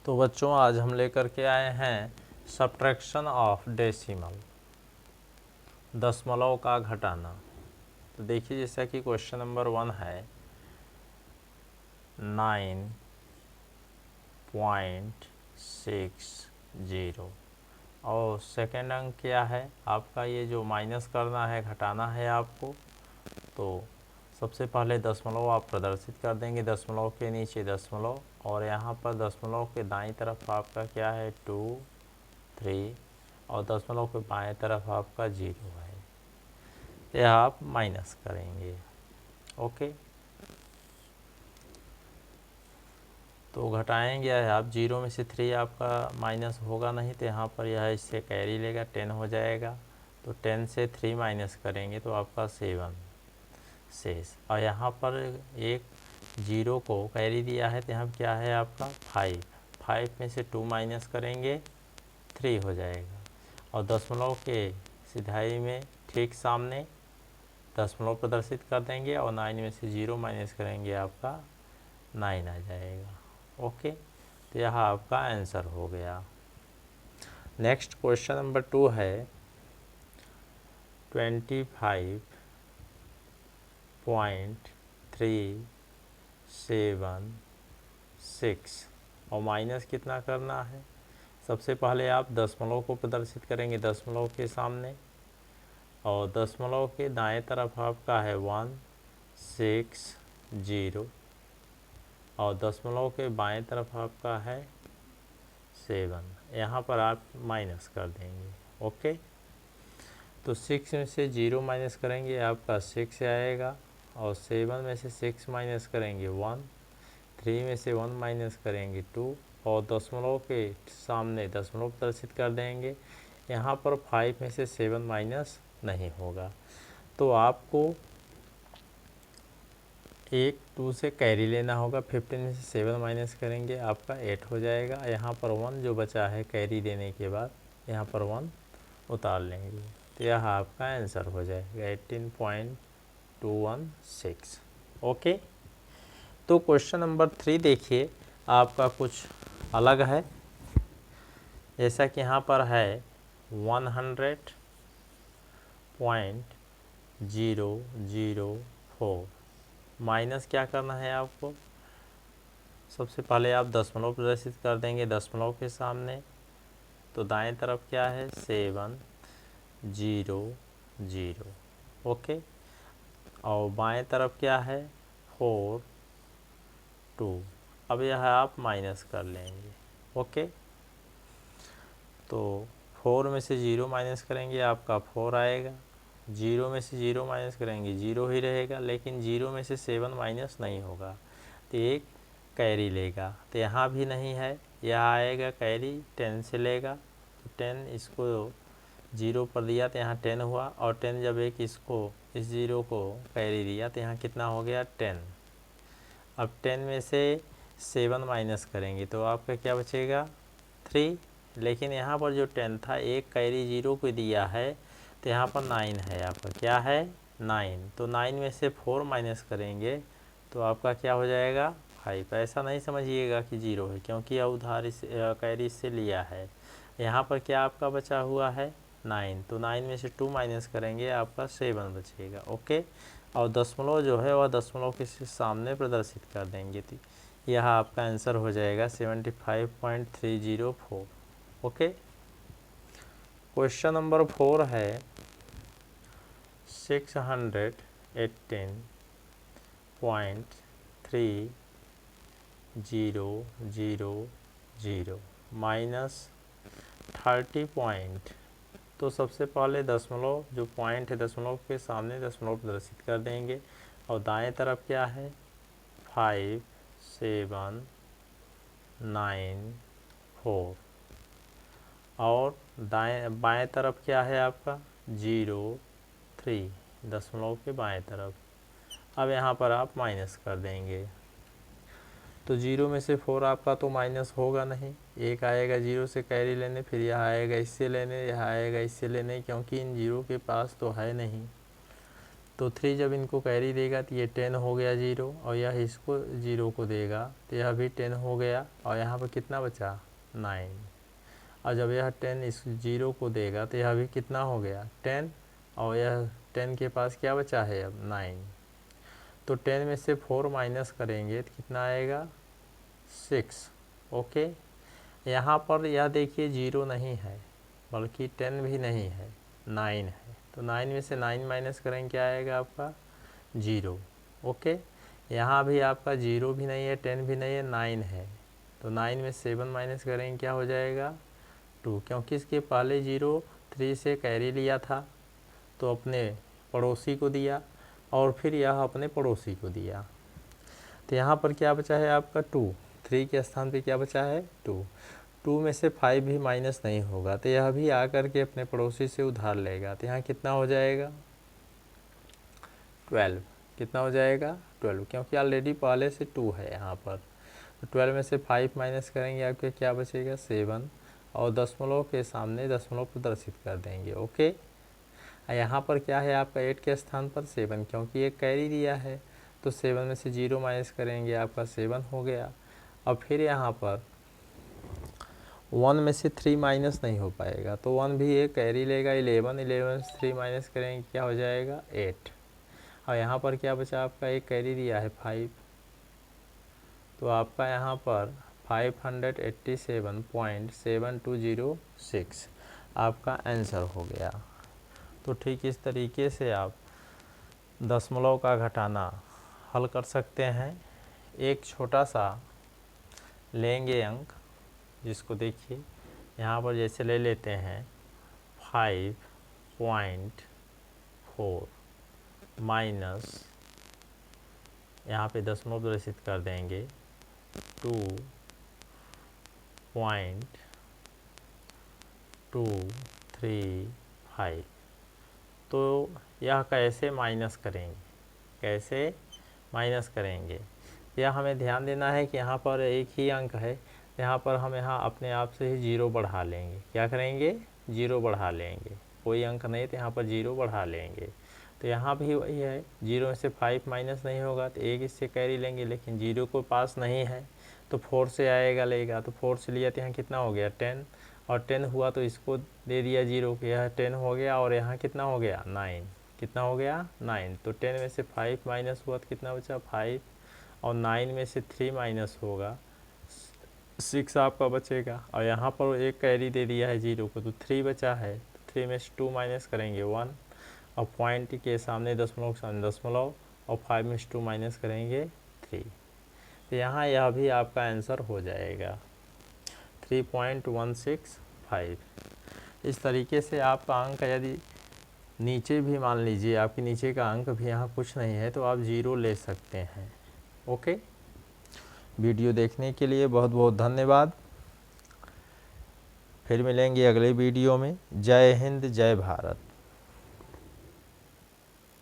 तो बच्चों आज हम लेकर के आए हैं सब्ट्रैक्शन ऑफ डेसिमल, दशमलव का घटाना। तो देखिए जैसा कि क्वेश्चन नंबर 1 है 9.60 और सेकेंड अंक क्या है आपका, ये जो माइनस करना है घटाना है आपको। तो सबसे पहले दशमलव आप प्रदर्शित कर देंगे, दशमलव के नीचे दशमलव, और यहाँ पर दशमलव के दाईं तरफ आपका क्या है 2, 3 और दशमलव के बाएं तरफ आपका 0 है। यह आप माइनस करेंगे। ओके, तो घटाएंगे आप 0 में से 3 आपका माइनस होगा नहीं, तो यहाँ पर यह इससे कैरी लेगा 10 हो जाएगा। तो 10 से 3 माइनस करेंगे तो आपका 7 शेष, और यहाँ पर एक 0 को कैरी दिया है तो यहाँ क्या है आपका 5 में से 2 माइनस करेंगे 3 हो जाएगा। और दशमलव के सिधाई में ठीक सामने दशमलव प्रदर्शित कर देंगे और 9 में से 0 माइनस करेंगे आपका 9 आ जाएगा। ओके, तो यह आपका आंसर हो गया। नेक्स्ट क्वेश्चन नंबर 2 है 25.376 और माइनस कितना करना है। सबसे पहले आप दशमलव को प्रदर्शित करेंगे दशमलव के सामने, और दशमलव के दाएं तरफ आपका है 160 और दशमलव के बाएं तरफ आपका है 7। यहाँ पर आप माइनस कर देंगे। ओके, तो 6 में से 0 माइनस करेंगे आपका 6 आएगा, और 7 में से 6 माइनस करेंगे 1, 3 में से 1 माइनस करेंगे 2 और दशमलव के सामने दशमलव प्रदर्शित कर देंगे। यहाँ पर 5 में से 7 माइनस नहीं होगा, तो आपको 2 से कैरी लेना होगा। 15 में से 7 माइनस करेंगे आपका 8 हो जाएगा। यहाँ पर 1 जो बचा है कैरी देने के बाद यहाँ पर 1 उतार लेंगे, तो यह आपका आंसर हो जाएगा 18.216। ओके, तो क्वेश्चन नंबर 3 देखिए आपका कुछ अलग है। जैसा कि यहाँ पर है 100.004 माइनस क्या करना है आपको। सबसे पहले आप दशमलव प्रदर्शित कर देंगे दशमलव के सामने, तो दाएं तरफ क्या है 700। ओके, और बाएं तरफ क्या है 42। अब यह आप माइनस कर लेंगे। ओके, तो 4 में से 0 माइनस करेंगे आपका 4 आएगा, 0 में से 0 माइनस करेंगे 0 ही रहेगा, लेकिन 0 में से 7 माइनस नहीं होगा, तो एक कैरी लेगा। तो यहाँ भी नहीं है, यह आएगा कैरी 10 से लेगा, तो 10 इसको 0 पर दिया तो यहाँ 10 हुआ, और 10 जब एक इसको इस 0 को कैरी दिया तो यहाँ कितना हो गया 10। अब 10 में से 7 माइनस करेंगे तो आपका क्या बचेगा 3, लेकिन यहाँ पर जो 10 था एक कैरी 0 को दिया है, तो यहाँ पर 9 है आपका, क्या है 9। तो 9 में से 4 माइनस करेंगे तो आपका क्या हो जाएगा 5। ऐसा नहीं समझिएगा कि 0 है, क्योंकि यह उधार इस कैरी से लिया है। यहाँ पर क्या आपका बचा हुआ है 9, तो 9 में से 2 माइनस करेंगे आपका 7 बचेगा। ओके, और दशमलव जो है वह दशमलव के सामने प्रदर्शित कर देंगे, तो यह आपका आंसर हो जाएगा 75.304। ओके, क्वेश्चन नंबर 4 है 618.3000 माइनस 30 पॉइंट। तो सबसे पहले दशमलव जो पॉइंट है दशमलव के सामने दशमलव प्रदर्शित कर देंगे, और दाएं तरफ क्या है 5794, और बाएं तरफ क्या है आपका 03 दशमलव के बाएं तरफ। अब यहाँ पर आप माइनस कर देंगे, तो 0 में से 4 आपका तो माइनस होगा नहीं, एक आएगा 0 से कैरी लेने, फिर यह आएगा इससे लेने, यह आएगा इससे लेने, क्योंकि इन 0 के पास तो है नहीं, तो 3 जब इनको कैरी देगा तो ये 10 हो गया 0, और यह इसको 0 को देगा तो यह भी 10 हो गया, और यहाँ पर कितना बचा 9। और जब यह 10 इस 0 को देगा तो यह भी कितना हो गया 10, और यह 10 के पास क्या बचा है अब 9। तो 10 में से 4 माइनस करेंगे तो कितना आएगा 6। ओके, यहाँ पर यह देखिए 0 नहीं है, बल्कि 10 भी नहीं है, 9 है। तो 9 में से 9 माइनस करेंगे क्या आएगा आपका 0। ओके, यहाँ भी आपका 0 भी नहीं है, 10 भी नहीं है, 9 है। तो 9 में 7 माइनस करेंगे क्या हो जाएगा 2, क्योंकि इसके पहले 0 3 से कैरी लिया था तो अपने पड़ोसी को दिया, और फिर यह अपने पड़ोसी को दिया। तो यहाँ पर क्या बचा है आपका 2, 3 के स्थान पे क्या बचा है 2। 2 में से 5 भी माइनस नहीं होगा, तो यह भी आकर के अपने पड़ोसी से उधार लेगा। तो यहाँ कितना हो जाएगा 12। कितना हो जाएगा 12, क्योंकि ऑलरेडी पहले से 2 है यहाँ पर। तो 12 में से 5 माइनस करेंगे आपके क्या बचेगा 7, और दशमलव के सामने दशमलव प्रदर्शित कर देंगे। ओके, यहाँ पर क्या है आपका 8 के स्थान पर 7, क्योंकि एक कैरी दिया है। तो 7 में से 0 माइनस करेंगे आपका 7 हो गया। अब फिर यहाँ पर 1 में से 3 माइनस नहीं हो पाएगा, तो 1 भी एक कैरी लेगा 11, 11 में से 3 माइनस करेंगे क्या हो जाएगा 8। और यहाँ पर क्या बचा आपका एक कैरी दिया है 5, तो आपका यहाँ पर 587.7206 आपका आंसर हो गया। तो ठीक इस तरीके से आप दशमलव का घटाना हल कर सकते हैं। एक छोटा सा लेंगे अंक, जिसको देखिए यहाँ पर जैसे ले लेते हैं 5.4 माइनस, यहाँ पे दशमलव प्रदर्शित कर देंगे 2.235। तो यह कैसे माइनस करेंगे, कैसे माइनस करेंगे, यह हमें ध्यान देना है कि यहाँ पर एक ही अंक है, यहाँ पर हम यहाँ अपने आप से ही 0 बढ़ा लेंगे। क्या करेंगे 0 बढ़ा लेंगे, कोई अंक नहीं तो यहाँ पर 0 बढ़ा लेंगे। तो यहाँ भी वही है, 0 में से 5 माइनस नहीं होगा तो 1 इससे कैरी लेंगे, लेकिन 0 को पास नहीं है तो 4 से आएगा लेगा, तो 4 से लिया तो यहाँ कितना हो गया 10, और 10 हुआ तो इसको दे दिया 0 को, यह 10 हो गया, और यहाँ कितना हो गया 9। कितना हो गया 9। तो 10 में से 5 माइनस हुआ तो कितना बचा 5, और 9 में से 3 माइनस होगा 6 आपका बचेगा, और यहाँ पर एक कैरी दे दिया है 0 को तो 3 बचा है। तो 3 में से 2 माइनस करेंगे 1, और पॉइंट के सामने दशमलव के सामने दशमलव, और 5 में से 2 माइनस करेंगे 3। तो यहाँ यह भी आपका आंसर हो जाएगा 3.165। इस तरीके से आपका अंक यदि नीचे भी मान लीजिए आपके नीचे का अंक भी यहाँ कुछ नहीं है तो आप 0 ले सकते हैं। ओके, वीडियो देखने के लिए बहुत बहुत धन्यवाद। फिर मिलेंगे अगले वीडियो में। जय हिंद, जय भारत।